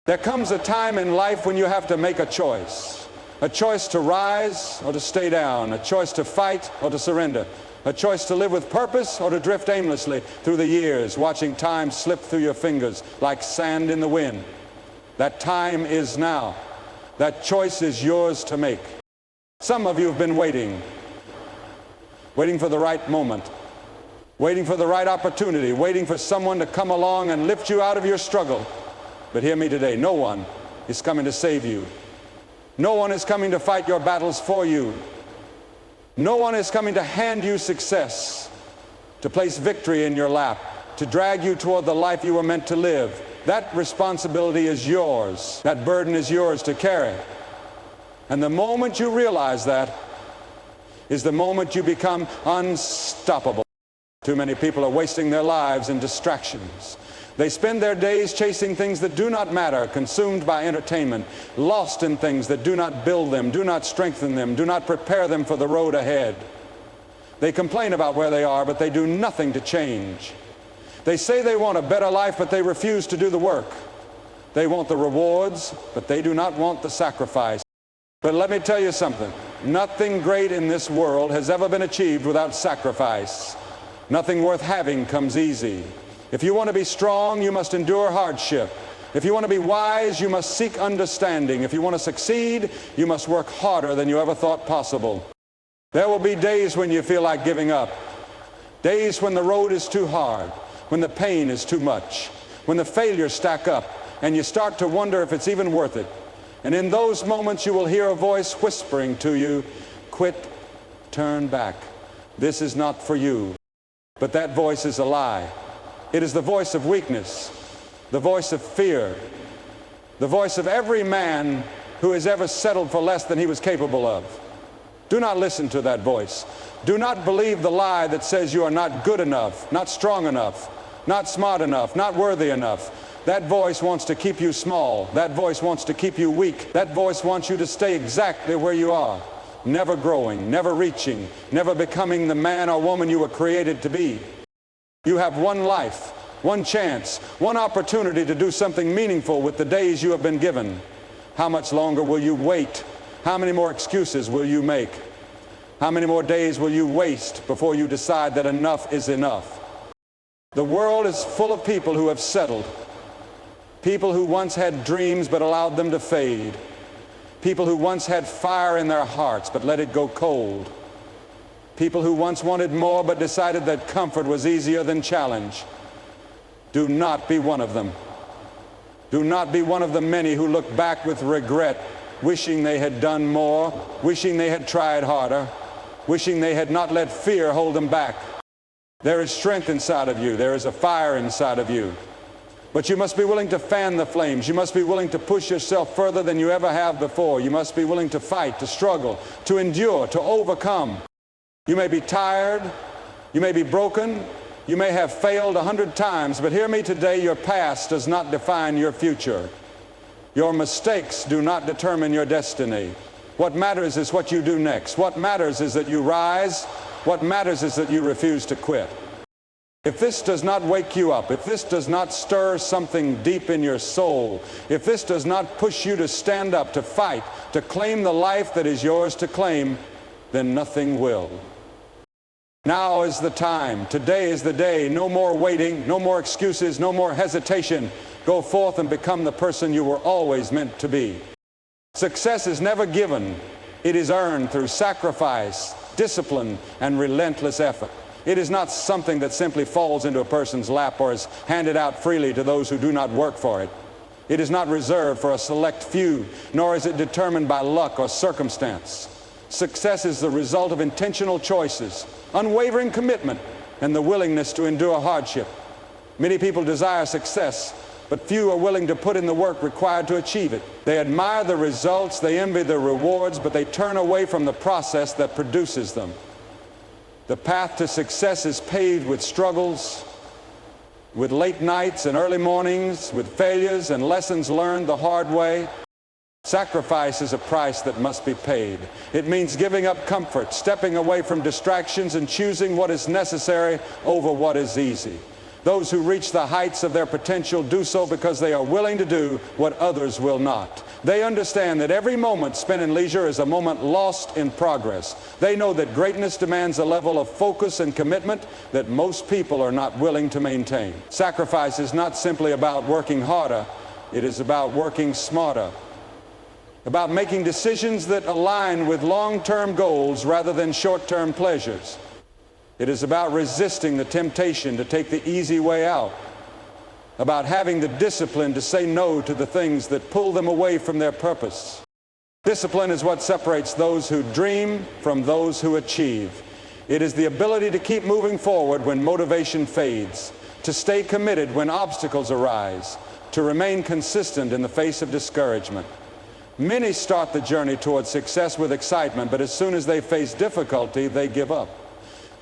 There comes a time in life when you have to make a choice to rise or to stay down, a choice to fight or to surrender, a choice to live with purpose or to drift aimlessly through the years, watching time slip through your fingers like sand in the wind. That time is now. That choice is yours to make. Some of you have been waiting for the right moment, waiting for the right opportunity, waiting for someone to come along and lift you out of your struggle. But hear me today, no one is coming to save you. No one is coming to fight your battles for you. No one is coming to hand you success, to place victory in your lap, to drag you toward the life you were meant to live. That responsibility is yours. That burden is yours to carry. And the moment you realize that is the moment you become unstoppable. Too many people are wasting their lives in distractions. They spend their days chasing things that do not matter, consumed by entertainment, lost in things that do not build them, do not strengthen them, do not prepare them for the road ahead. They complain about where they are, but they do nothing to change. They say they want a better life, but they refuse to do the work. They want the rewards, but they do not want the sacrifice. But let me tell you something. Nothing great in this world has ever been achieved without sacrifice. Nothing worth having comes easy. If you want to be strong, you must endure hardship. If you want to be wise, you must seek understanding. If you want to succeed, you must work harder than you ever thought possible. There will be days when you feel like giving up. Days when the road is too hard, when the pain is too much, when the failures stack up, and you start to wonder if it's even worth it. And in those moments, you will hear a voice whispering to you, quit, turn back. This is not for you. But that voice is a lie. It is the voice of weakness, the voice of fear, the voice of every man who has ever settled for less than he was capable of. Do not listen to that voice. Do not believe the lie that says you are not good enough, not strong enough, not smart enough, not worthy enough. That voice wants to keep you small. That voice wants to keep you weak. That voice wants you to stay exactly where you are, never growing, never reaching, never becoming the man or woman you were created to be. You have one life, one chance, one opportunity to do something meaningful with the days you have been given. How much longer will you wait? How many more excuses will you make? How many more days will you waste before you decide that enough is enough? The world is full of people who have settled. People who once had dreams but allowed them to fade. People who once had fire in their hearts but let it go cold. People who once wanted more but decided that comfort was easier than challenge. Do not be one of them. Do not be one of the many who look back with regret, wishing they had done more, wishing they had tried harder, wishing they had not let fear hold them back. There is strength inside of you. There is a fire inside of you. But you must be willing to fan the flames. You must be willing to push yourself further than you ever have before. You must be willing to fight, to struggle, to endure, to overcome. You may be tired, you may be broken, you may have failed 100 times, but hear me today, your past does not define your future. Your mistakes do not determine your destiny. What matters is what you do next. What matters is that you rise. What matters is that you refuse to quit. If this does not wake you up, if this does not stir something deep in your soul, if this does not push you to stand up, to fight, to claim the life that is yours to claim, then nothing will. Now is the time. Today is the day. No more waiting, no more excuses, no more hesitation. Go forth and become the person you were always meant to be. Success is never given. It is earned through sacrifice, discipline, and relentless effort. It is not something that simply falls into a person's lap or is handed out freely to those who do not work for it. It is not reserved for a select few, nor is it determined by luck or circumstance. Success is the result of intentional choices, unwavering commitment, and the willingness to endure hardship. Many people desire success, but few are willing to put in the work required to achieve it. They admire the results, they envy the rewards, but they turn away from the process that produces them. The path to success is paved with struggles, with late nights and early mornings, with failures and lessons learned the hard way. Sacrifice is a price that must be paid. It means giving up comfort, stepping away from distractions, and choosing what is necessary over what is easy. Those who reach the heights of their potential do so because they are willing to do what others will not. They understand that every moment spent in leisure is a moment lost in progress. They know that greatness demands a level of focus and commitment that most people are not willing to maintain. Sacrifice is not simply about working harder, it is about working smarter, about making decisions that align with long-term goals rather than short-term pleasures. It is about resisting the temptation to take the easy way out, about having the discipline to say no to the things that pull them away from their purpose. Discipline is what separates those who dream from those who achieve. It is the ability to keep moving forward when motivation fades, to stay committed when obstacles arise, to remain consistent in the face of discouragement. Many start the journey towards success with excitement, but as soon as they face difficulty, they give up.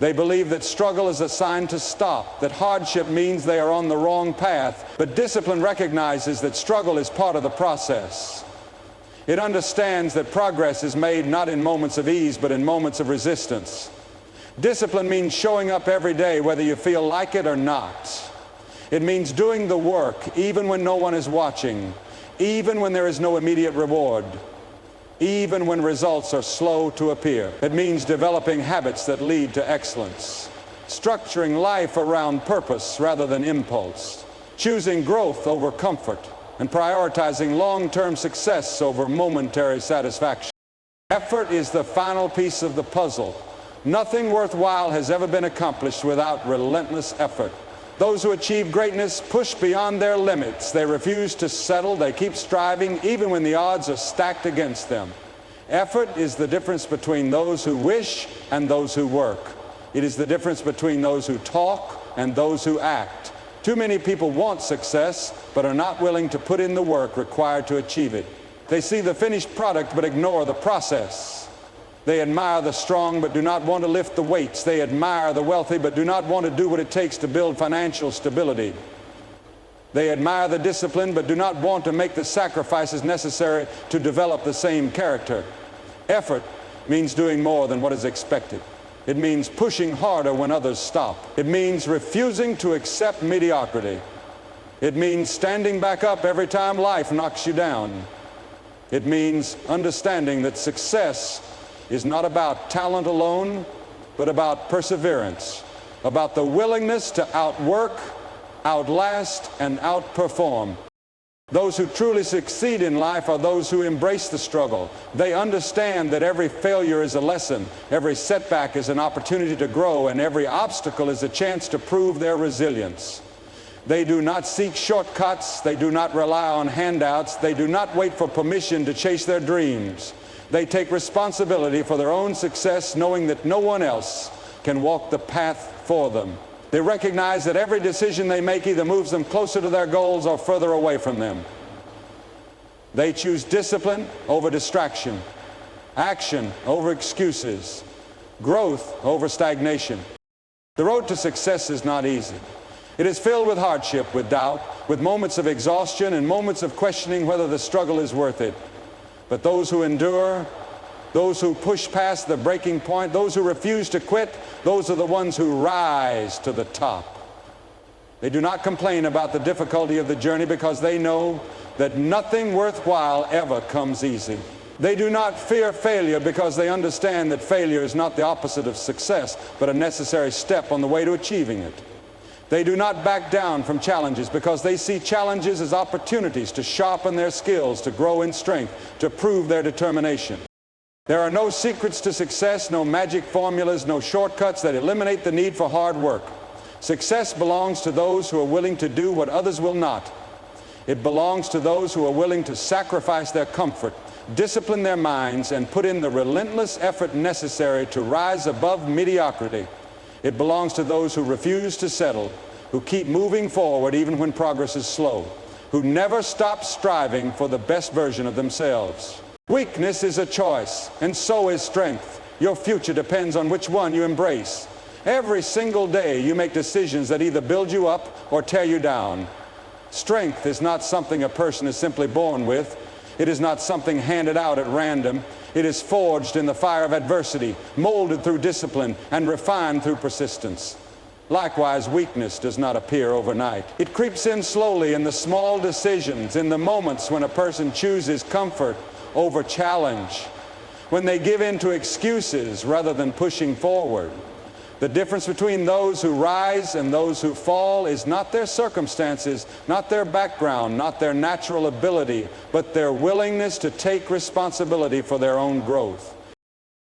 They believe that struggle is a sign to stop, that hardship means they are on the wrong path. But discipline recognizes that struggle is part of the process. It understands that progress is made not in moments of ease, but in moments of resistance. Discipline means showing up every day, whether you feel like it or not. It means doing the work, even when no one is watching, even when there is no immediate reward, even when results are slow to appear. It means developing habits that lead to excellence, structuring life around purpose rather than impulse, choosing growth over comfort, and prioritizing long-term success over momentary satisfaction. Effort is the final piece of the puzzle. Nothing worthwhile has ever been accomplished without relentless effort. Those who achieve greatness push beyond their limits. They refuse to settle. They keep striving even when the odds are stacked against them. Effort is the difference between those who wish and those who work. It is the difference between those who talk and those who act. Too many people want success but are not willing to put in the work required to achieve it. They see the finished product but ignore the process. They admire the strong but do not want to lift the weights. They admire the wealthy but do not want to do what it takes to build financial stability. They admire the disciplined but do not want to make the sacrifices necessary to develop the same character. Effort means doing more than what is expected. It means pushing harder when others stop. It means refusing to accept mediocrity. It means standing back up every time life knocks you down. It means understanding that success is not about talent alone, but about perseverance, about the willingness to outwork, outlast, and outperform. Those who truly succeed in life are those who embrace the struggle. They understand that every failure is a lesson, every setback is an opportunity to grow, and every obstacle is a chance to prove their resilience. They do not seek shortcuts, they do not rely on handouts, they do not wait for permission to chase their dreams. They take responsibility for their own success, knowing that no one else can walk the path for them. They recognize that every decision they make either moves them closer to their goals or further away from them. They choose discipline over distraction, action over excuses, growth over stagnation. The road to success is not easy. It is filled with hardship, with doubt, with moments of exhaustion and moments of questioning whether the struggle is worth it. But those who endure, those who push past the breaking point, those who refuse to quit, those are the ones who rise to the top. They do not complain about the difficulty of the journey because they know that nothing worthwhile ever comes easy. They do not fear failure because they understand that failure is not the opposite of success, but a necessary step on the way to achieving it. They do not back down from challenges because they see challenges as opportunities to sharpen their skills, to grow in strength, to prove their determination. There are no secrets to success, no magic formulas, no shortcuts that eliminate the need for hard work. Success belongs to those who are willing to do what others will not. It belongs to those who are willing to sacrifice their comfort, discipline their minds, and put in the relentless effort necessary to rise above mediocrity. It belongs to those who refuse to settle, who keep moving forward even when progress is slow, who never stop striving for the best version of themselves. Weakness is a choice, and so is strength. Your future depends on which one you embrace. Every single day you make decisions that either build you up or tear you down. Strength is not something a person is simply born with. It is not something handed out at random. It is forged in the fire of adversity, molded through discipline, and refined through persistence. Likewise, weakness does not appear overnight. It creeps in slowly in the small decisions, in the moments when a person chooses comfort over challenge, when they give in to excuses rather than pushing forward. The difference between those who rise and those who fall is not their circumstances, not their background, not their natural ability, but their willingness to take responsibility for their own growth.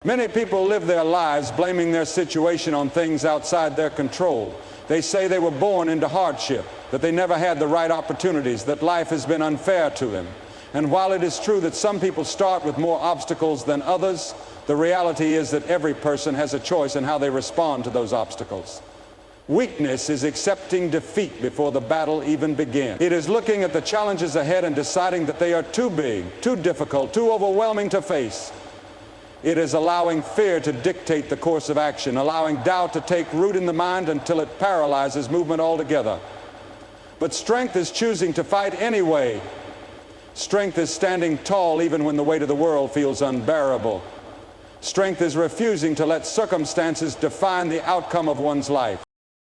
Many people live their lives blaming their situation on things outside their control. They say they were born into hardship, that they never had the right opportunities, that life has been unfair to them. And while it is true that some people start with more obstacles than others, the reality is that every person has a choice in how they respond to those obstacles. Weakness is accepting defeat before the battle even begins. It is looking at the challenges ahead and deciding that they are too big, too difficult, too overwhelming to face. It is allowing fear to dictate the course of action, allowing doubt to take root in the mind until it paralyzes movement altogether. But strength is choosing to fight anyway. Strength is standing tall even when the weight of the world feels unbearable. Strength is refusing to let circumstances define the outcome of one's life.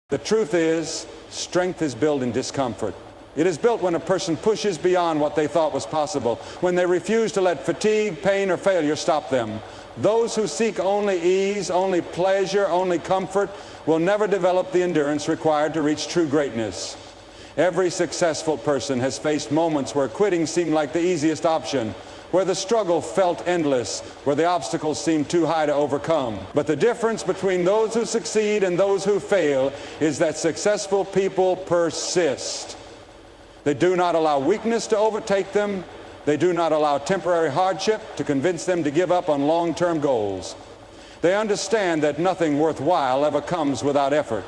The truth is, strength is built in discomfort. It is built when a person pushes beyond what they thought was possible, when they refuse to let fatigue, pain, or failure stop them. Those who seek only ease, only pleasure, only comfort will never develop the endurance required to reach true greatness. Every successful person has faced moments where quitting seemed like the easiest option, where the struggle felt endless, where the obstacles seemed too high to overcome. But the difference between those who succeed and those who fail is that successful people persist. They do not allow weakness to overtake them. They do not allow temporary hardship to convince them to give up on long-term goals. They understand that nothing worthwhile ever comes without effort.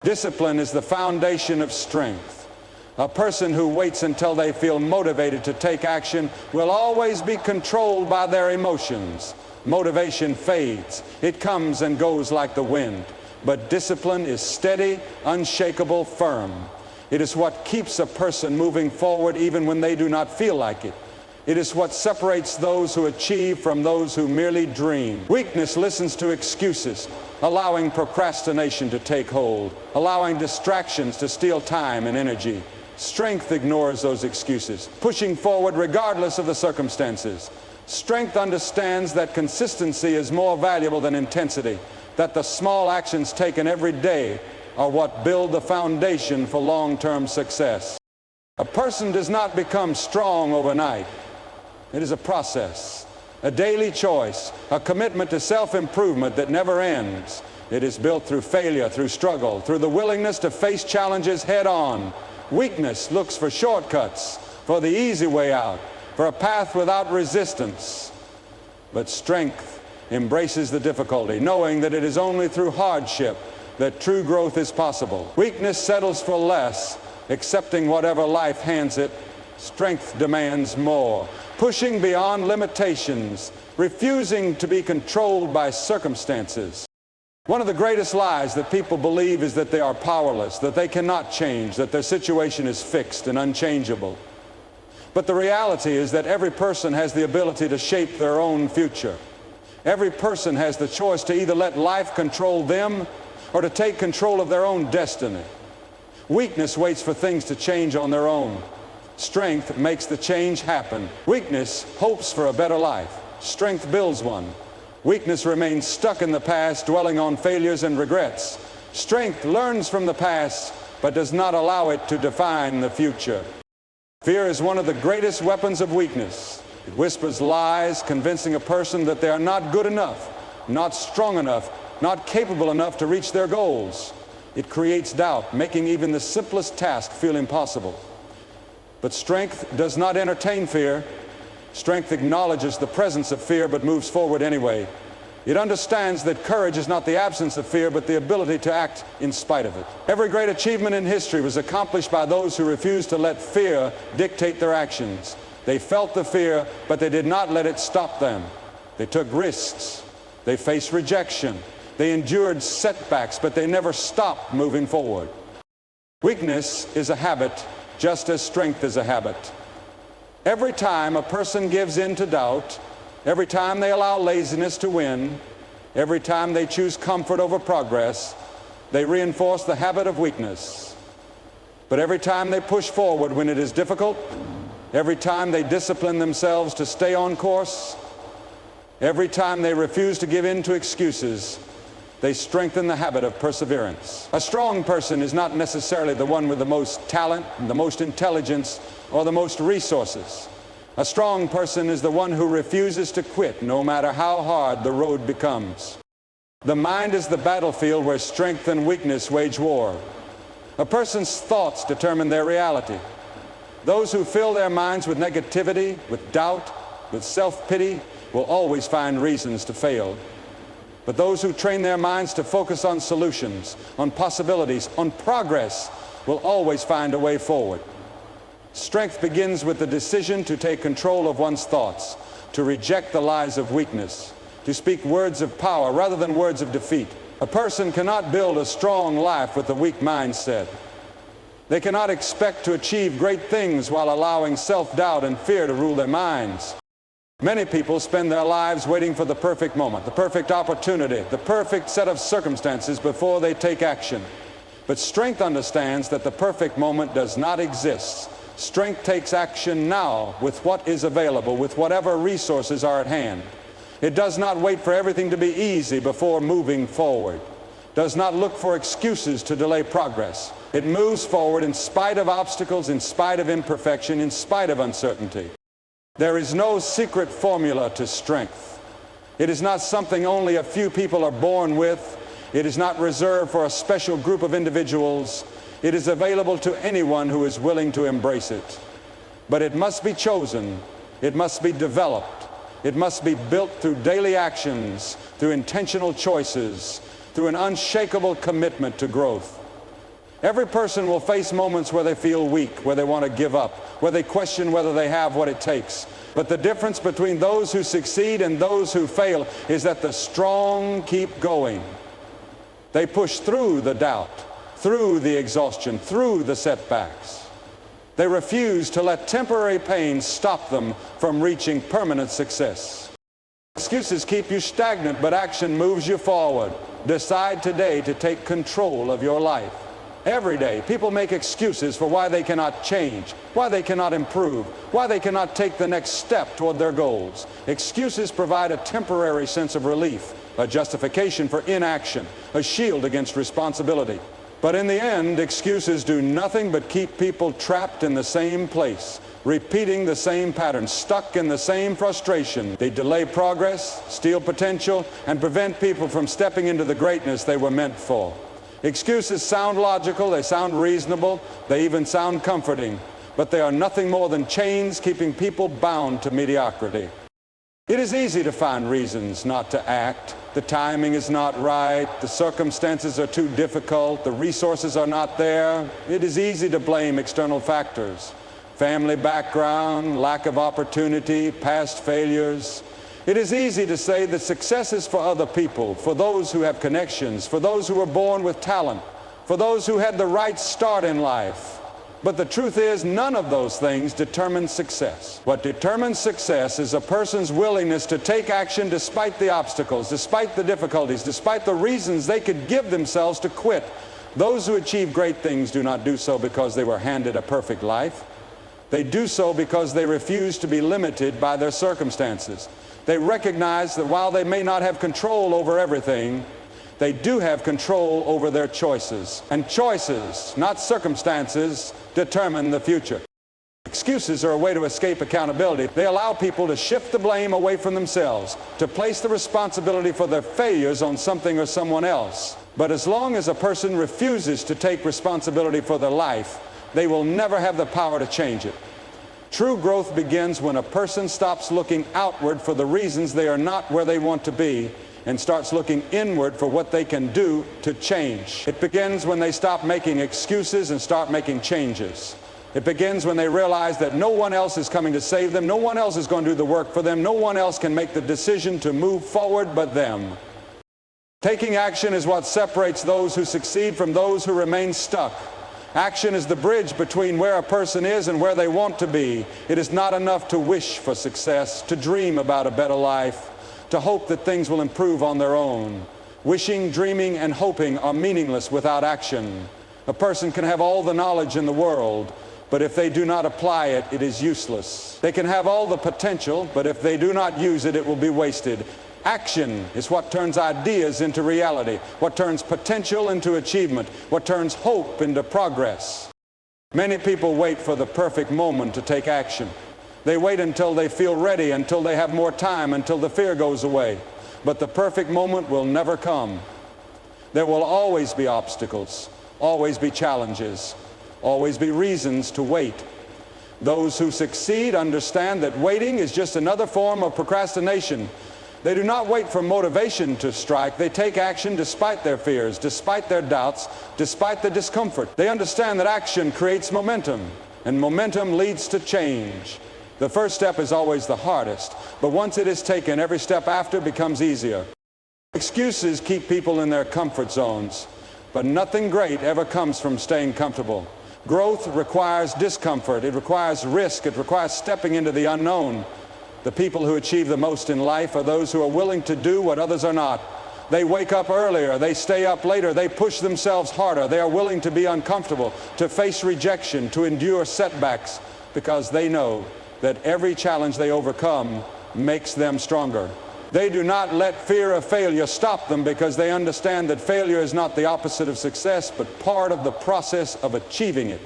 Discipline is the foundation of strength. A person who waits until they feel motivated to take action will always be controlled by their emotions. Motivation fades. It comes and goes like the wind. But discipline is steady, unshakable, firm. It is what keeps a person moving forward even when they do not feel like it. It is what separates those who achieve from those who merely dream. Weakness listens to excuses, allowing procrastination to take hold, allowing distractions to steal time and energy. Strength ignores those excuses, pushing forward regardless of the circumstances. Strength understands that consistency is more valuable than intensity, that the small actions taken every day are what build the foundation for long-term success. A person does not become strong overnight. It is a process, a daily choice, a commitment to self-improvement that never ends. It is built through failure, through struggle, through the willingness to face challenges head-on. Weakness looks for shortcuts, for the easy way out, for a path without resistance. But strength embraces the difficulty, knowing that it is only through hardship that true growth is possible. Weakness settles for less, accepting whatever life hands it. Strength demands more, pushing beyond limitations, refusing to be controlled by circumstances. One of the greatest lies that people believe is that they are powerless, that they cannot change, that their situation is fixed and unchangeable. But the reality is that every person has the ability to shape their own future. Every person has the choice to either let life control them or to take control of their own destiny. Weakness waits for things to change on their own. Strength makes the change happen. Weakness hopes for a better life. Strength builds one. Weakness remains stuck in the past, dwelling on failures and regrets. Strength learns from the past, but does not allow it to define the future. Fear is one of the greatest weapons of weakness. It whispers lies, convincing a person that they are not good enough, not strong enough, not capable enough to reach their goals. It creates doubt, making even the simplest task feel impossible. But strength does not entertain fear. Strength acknowledges the presence of fear but moves forward anyway. It understands that courage is not the absence of fear but the ability to act in spite of it. Every great achievement in history was accomplished by those who refused to let fear dictate their actions. They felt the fear, but they did not let it stop them. They took risks. They faced rejection. They endured setbacks, but they never stopped moving forward. Weakness is a habit, just as strength is a habit. Every time a person gives in to doubt, every time they allow laziness to win, every time they choose comfort over progress, They reinforce the habit of weakness. But every time they push forward when it is difficult, every time they discipline themselves to stay on course, every time they refuse to give in to excuses, they strengthen the habit of perseverance. A strong person is not necessarily the one with the most talent, the most intelligence, or the most resources. A strong person is the one who refuses to quit no matter how hard the road becomes. The mind is the battlefield where strength and weakness wage war. A person's thoughts determine their reality. Those who fill their minds with negativity, with doubt, with self-pity will always find reasons to fail. But those who train their minds to focus on solutions, on possibilities, on progress, will always find a way forward. Strength begins with the decision to take control of one's thoughts, to reject the lies of weakness, to speak words of power rather than words of defeat. A person cannot build a strong life with a weak mindset. They cannot expect to achieve great things while allowing self-doubt and fear to rule their minds. Many people spend their lives waiting for the perfect moment, the perfect opportunity, the perfect set of circumstances before they take action. But strength understands that the perfect moment does not exist. Strength takes action now with what is available, with whatever resources are at hand. It does not wait for everything to be easy before moving forward. Does not look for excuses to delay progress. It moves forward in spite of obstacles, in spite of imperfection, in spite of uncertainty. There is no secret formula to strength. It is not something only a few people are born with. It is not reserved for a special group of individuals. It is available to anyone who is willing to embrace it. But it must be chosen. It must be developed. It must be built through daily actions, through intentional choices, through an unshakable commitment to growth. Every person will face moments where they feel weak, where they want to give up, where they question whether they have what it takes. But the difference between those who succeed and those who fail is that the strong keep going. They push through the doubt, through the exhaustion, through the setbacks. They refuse to let temporary pain stop them from reaching permanent success. Excuses keep you stagnant, but action moves you forward. Decide today to take control of your life. Every day, people make excuses for why they cannot change, why they cannot improve, why they cannot take the next step toward their goals. Excuses provide a temporary sense of relief, a justification for inaction, a shield against responsibility. But in the end, excuses do nothing but keep people trapped in the same place, repeating the same pattern, stuck in the same frustration. They delay progress, steal potential, and prevent people from stepping into the greatness they were meant for. Excuses sound logical, they sound reasonable, they even sound comforting, but they are nothing more than chains keeping people bound to mediocrity. It is easy to find reasons not to act. The timing is not right, the circumstances are too difficult, the resources are not there. It is easy to blame external factors. Family background, lack of opportunity, past failures. It is easy to say that success is for other people, for those who have connections, for those who were born with talent, for those who had the right start in life. But the truth is, none of those things determine success. What determines success is a person's willingness to take action despite the obstacles, despite the difficulties, despite the reasons they could give themselves to quit. Those who achieve great things do not do so because they were handed a perfect life. They do so because they refuse to be limited by their circumstances. They recognize that while they may not have control over everything, they do have control over their choices. And choices, not circumstances, determine the future. Excuses are a way to escape accountability. They allow people to shift the blame away from themselves, to place the responsibility for their failures on something or someone else. But as long as a person refuses to take responsibility for their life, they will never have the power to change it. True growth begins when a person stops looking outward for the reasons they are not where they want to be and starts looking inward for what they can do to change. It begins when they stop making excuses and start making changes. It begins when they realize that no one else is coming to save them, no one else is going to do the work for them, no one else can make the decision to move forward but them. Taking action is what separates those who succeed from those who remain stuck. Action is the bridge between where a person is and where they want to be. It is not enough to wish for success, to dream about a better life, to hope that things will improve on their own. Wishing, dreaming, and hoping are meaningless without action. A person can have all the knowledge in the world, but if they do not apply it, it is useless. They can have all the potential, but if they do not use it, it will be wasted. Action is what turns ideas into reality, what turns potential into achievement, what turns hope into progress. Many people wait for the perfect moment to take action. They wait until they feel ready, until they have more time, until the fear goes away. But the perfect moment will never come. There will always be obstacles, always be challenges, always be reasons to wait. Those who succeed understand that waiting is just another form of procrastination. They do not wait for motivation to strike. They take action despite their fears, despite their doubts, despite the discomfort. They understand that action creates momentum, and momentum leads to change. The first step is always the hardest, but once it is taken, every step after becomes easier. Excuses keep people in their comfort zones, but nothing great ever comes from staying comfortable. Growth requires discomfort. It requires risk. It requires stepping into the unknown. The people who achieve the most in life are those who are willing to do what others are not. They wake up earlier. They stay up later. They push themselves harder. They are willing to be uncomfortable, to face rejection, to endure setbacks, because they know that every challenge they overcome makes them stronger. They do not let fear of failure stop them, because they understand that failure is not the opposite of success, but part of the process of achieving it.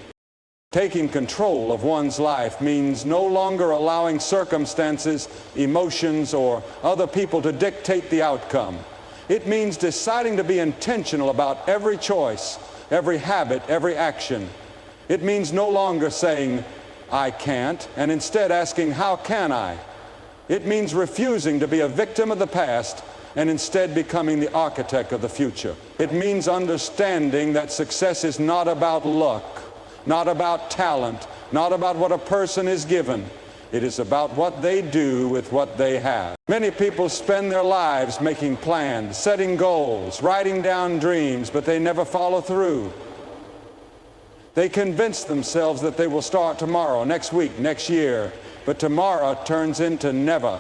Taking control of one's life means no longer allowing circumstances, emotions, or other people to dictate the outcome. It means deciding to be intentional about every choice, every habit, every action. It means no longer saying, "I can't," and instead asking, "How can I?" It means refusing to be a victim of the past and instead becoming the architect of the future. It means understanding that success is not about luck, not about talent, not about what a person is given. It is about what they do with what they have. Many people spend their lives making plans, setting goals, writing down dreams, but they never follow through. They convince themselves that they will start tomorrow, next week, next year, but tomorrow turns into never.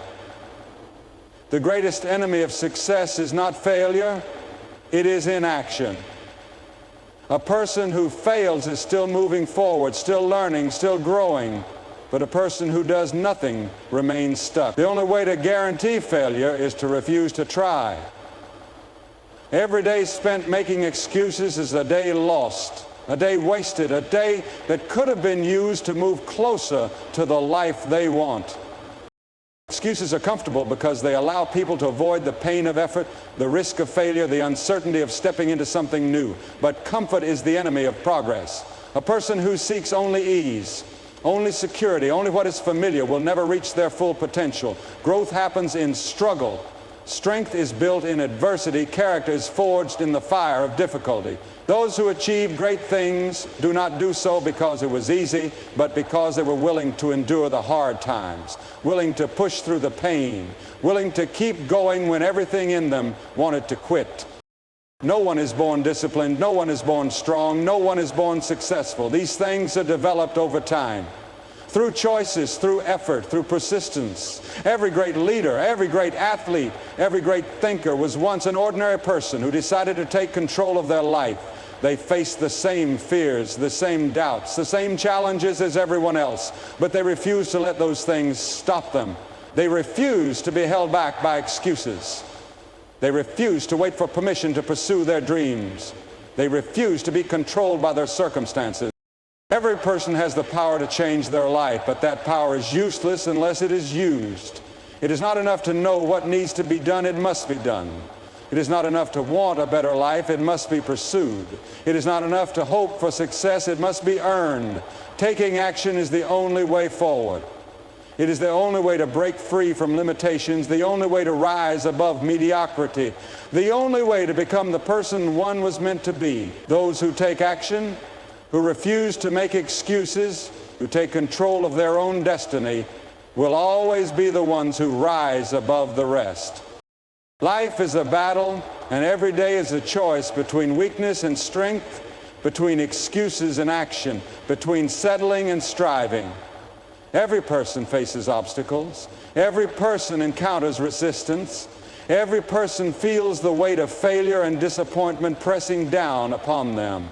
The greatest enemy of success is not failure, it is inaction. A person who fails is still moving forward, still learning, still growing, but a person who does nothing remains stuck. The only way to guarantee failure is to refuse to try. Every day spent making excuses is a day lost. A day wasted, a day that could have been used to move closer to the life they want. Excuses are comfortable because they allow people to avoid the pain of effort, the risk of failure, the uncertainty of stepping into something new. But comfort is the enemy of progress. A person who seeks only ease, only security, only what is familiar will never reach their full potential. Growth happens in struggle. Strength is built in adversity. Character is forged in the fire of difficulty. Those who achieve great things do not do so because it was easy, but because they were willing to endure the hard times, willing to push through the pain, willing to keep going when everything in them wanted to quit. No one is born disciplined. No one is born strong. No one is born successful. These things are developed over time. Through choices, through effort, through persistence. Every great leader, every great athlete, every great thinker was once an ordinary person who decided to take control of their life. They faced the same fears, the same doubts, the same challenges as everyone else, but they refused to let those things stop them. They refused to be held back by excuses. They refused to wait for permission to pursue their dreams. They refused to be controlled by their circumstances. Every person has the power to change their life, but that power is useless unless it is used. It is not enough to know what needs to be done, it must be done. It is not enough to want a better life, it must be pursued. It is not enough to hope for success, it must be earned. Taking action is the only way forward. It is the only way to break free from limitations, the only way to rise above mediocrity, the only way to become the person one was meant to be. Those who take action, who refuse to make excuses, who take control of their own destiny, will always be the ones who rise above the rest. Life is a battle, and every day is a choice between weakness and strength, between excuses and action, between settling and striving. Every person faces obstacles. Every person encounters resistance. Every person feels the weight of failure and disappointment pressing down upon them.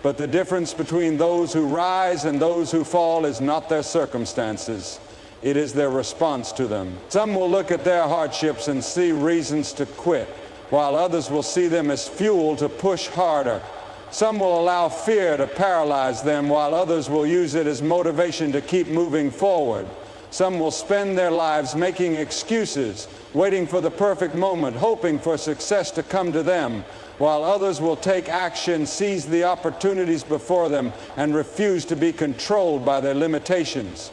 But the difference between those who rise and those who fall is not their circumstances. It is their response to them. Some will look at their hardships and see reasons to quit, while others will see them as fuel to push harder. Some will allow fear to paralyze them, while others will use it as motivation to keep moving forward. Some will spend their lives making excuses, waiting for the perfect moment, hoping for success to come to them, while others will take action, seize the opportunities before them, and refuse to be controlled by their limitations.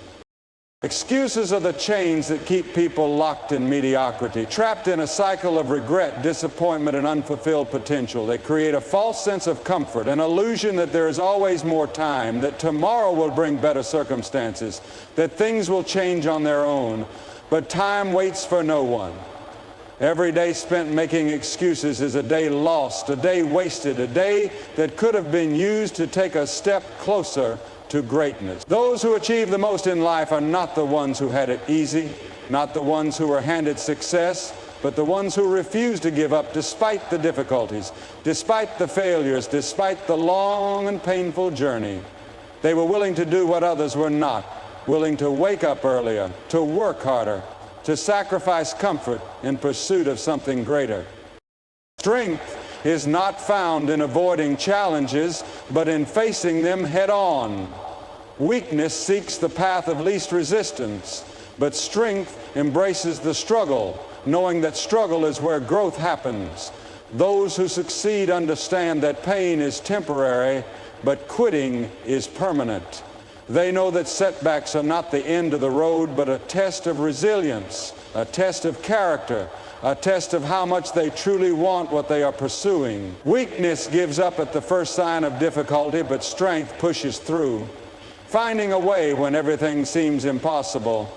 Excuses are the chains that keep people locked in mediocrity, trapped in a cycle of regret, disappointment, and unfulfilled potential. They create a false sense of comfort, an illusion that there is always more time, that tomorrow will bring better circumstances, that things will change on their own. But time waits for no one. Every day spent making excuses is a day lost, a day wasted, a day that could have been used to take a step closer to greatness. Those who achieve the most in life are not the ones who had it easy, not the ones who were handed success, but the ones who refuse to give up despite the difficulties, despite the failures, despite the long and painful journey. They were willing to do what others were not, willing to wake up earlier, to work harder, to sacrifice comfort in pursuit of something greater. Strength is not found in avoiding challenges, but in facing them head-on. Weakness seeks the path of least resistance, but strength embraces the struggle, knowing that struggle is where growth happens. Those who succeed understand that pain is temporary, but quitting is permanent. They know that setbacks are not the end of the road, but a test of resilience, a test of character, a test of how much they truly want what they are pursuing. Weakness gives up at the first sign of difficulty, but strength pushes through, finding a way when everything seems impossible.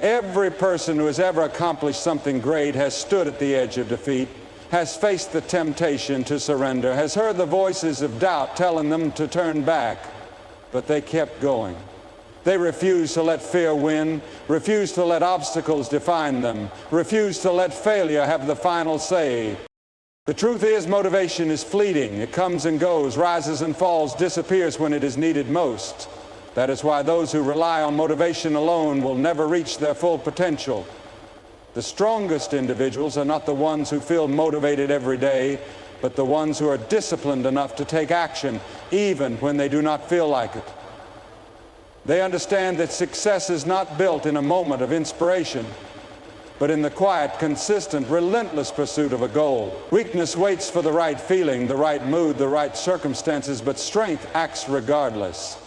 Every person who has ever accomplished something great has stood at the edge of defeat, has faced the temptation to surrender, has heard the voices of doubt telling them to turn back, but they kept going. They refused to let fear win, refused to let obstacles define them, refused to let failure have the final say. The truth is, motivation is fleeting. It comes and goes, rises and falls, disappears when it is needed most. That is why those who rely on motivation alone will never reach their full potential. The strongest individuals are not the ones who feel motivated every day, but the ones who are disciplined enough to take action even when they do not feel like it. They understand that success is not built in a moment of inspiration, but in the quiet, consistent, relentless pursuit of a goal. Weakness waits for the right feeling, the right mood, the right circumstances, but strength acts regardless.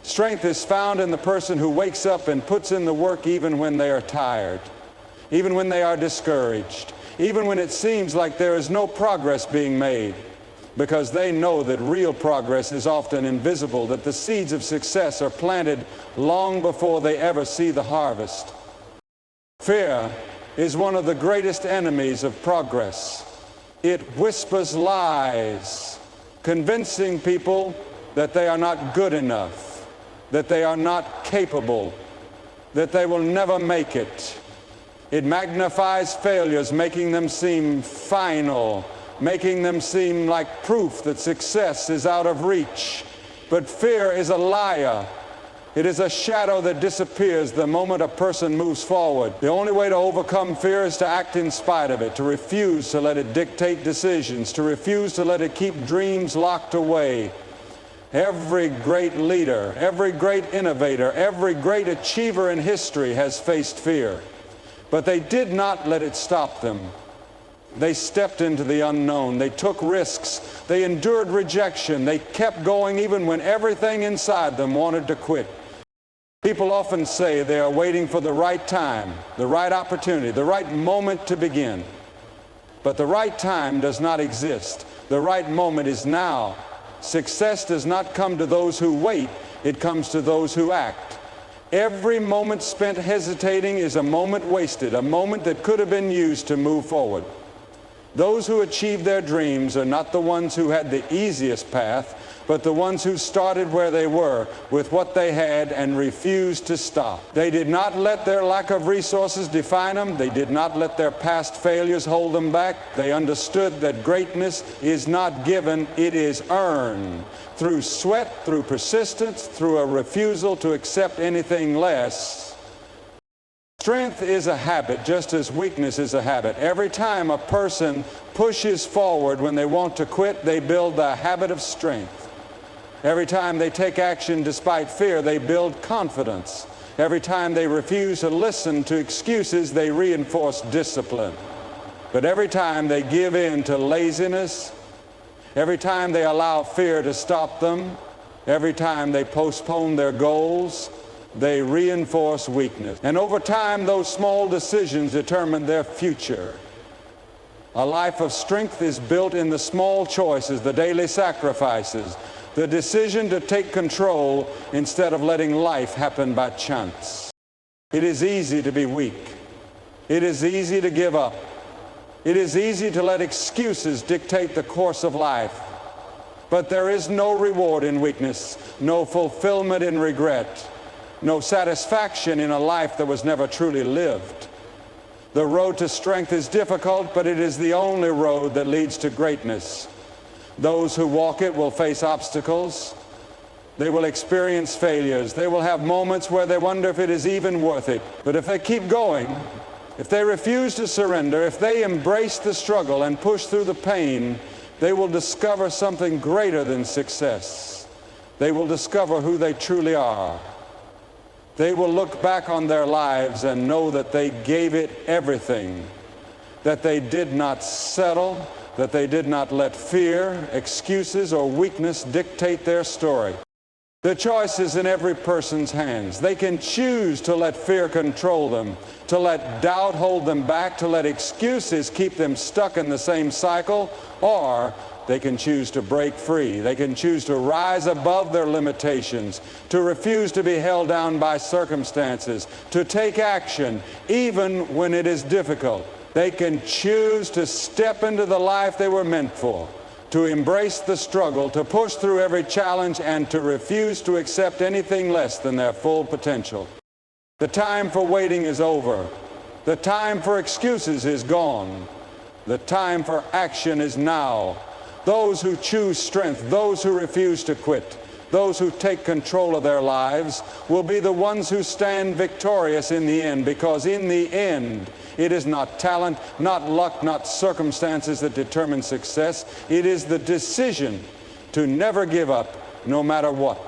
Strength is found in the person who wakes up and puts in the work even when they are tired, even when they are discouraged, even when it seems like there is no progress being made, because they know that real progress is often invisible, that the seeds of success are planted long before they ever see the harvest. Fear is one of the greatest enemies of progress. It whispers lies, convincing people that they are not good enough, that they are not capable, that they will never make it. It magnifies failures, making them seem final, making them seem like proof that success is out of reach. But fear is a liar. It is a shadow that disappears the moment a person moves forward. The only way to overcome fear is to act in spite of it, to refuse to let it dictate decisions, to refuse to let it keep dreams locked away. Every great leader, every great innovator, every great achiever in history has faced fear. But they did not let it stop them. They stepped into the unknown. They took risks. They endured rejection. They kept going even when everything inside them wanted to quit. People often say they are waiting for the right time, the right opportunity, the right moment to begin. But the right time does not exist. The right moment is now. Success does not come to those who wait. It comes to those who act. Every moment spent hesitating is a moment wasted, a moment that could have been used to move forward. Those who achieve their dreams are not the ones who had the easiest path, but the ones who started where they were with what they had and refused to stop. They did not let their lack of resources define them. They did not let their past failures hold them back. They understood that greatness is not given, it is earned through sweat, through persistence, through a refusal to accept anything less. Strength is a habit, just as weakness is a habit. Every time a person pushes forward when they want to quit, they build the habit of strength. Every time they take action despite fear, they build confidence. Every time they refuse to listen to excuses, they reinforce discipline. But every time they give in to laziness, every time they allow fear to stop them, every time they postpone their goals, they reinforce weakness. And over time, those small decisions determine their future. A life of strength is built in the small choices, the daily sacrifices, the decision to take control instead of letting life happen by chance. It is easy to be weak. It is easy to give up. It is easy to let excuses dictate the course of life. But there is no reward in weakness, no fulfillment in regret, no satisfaction in a life that was never truly lived. The road to strength is difficult, but it is the only road that leads to greatness. Those who walk it will face obstacles. They will experience failures. They will have moments where they wonder if it is even worth it. But if they keep going, if they refuse to surrender, if they embrace the struggle and push through the pain, they will discover something greater than success. They will discover who they truly are. They will look back on their lives and know that they gave it everything, that they did not settle, that they did not let fear, excuses, or weakness dictate their story. The choice is in every person's hands. They can choose to let fear control them, to let doubt hold them back, to let excuses keep them stuck in the same cycle, or they can choose to break free. They can choose to rise above their limitations, to refuse to be held down by circumstances, to take action even when it is difficult. They can choose to step into the life they were meant for, to embrace the struggle, to push through every challenge, and to refuse to accept anything less than their full potential. The time for waiting is over. The time for excuses is gone. The time for action is now. Those who choose strength, those who refuse to quit, those who take control of their lives will be the ones who stand victorious in the end, because in the end, it is not talent, not luck, not circumstances that determine success. It is the decision to never give up, no matter what.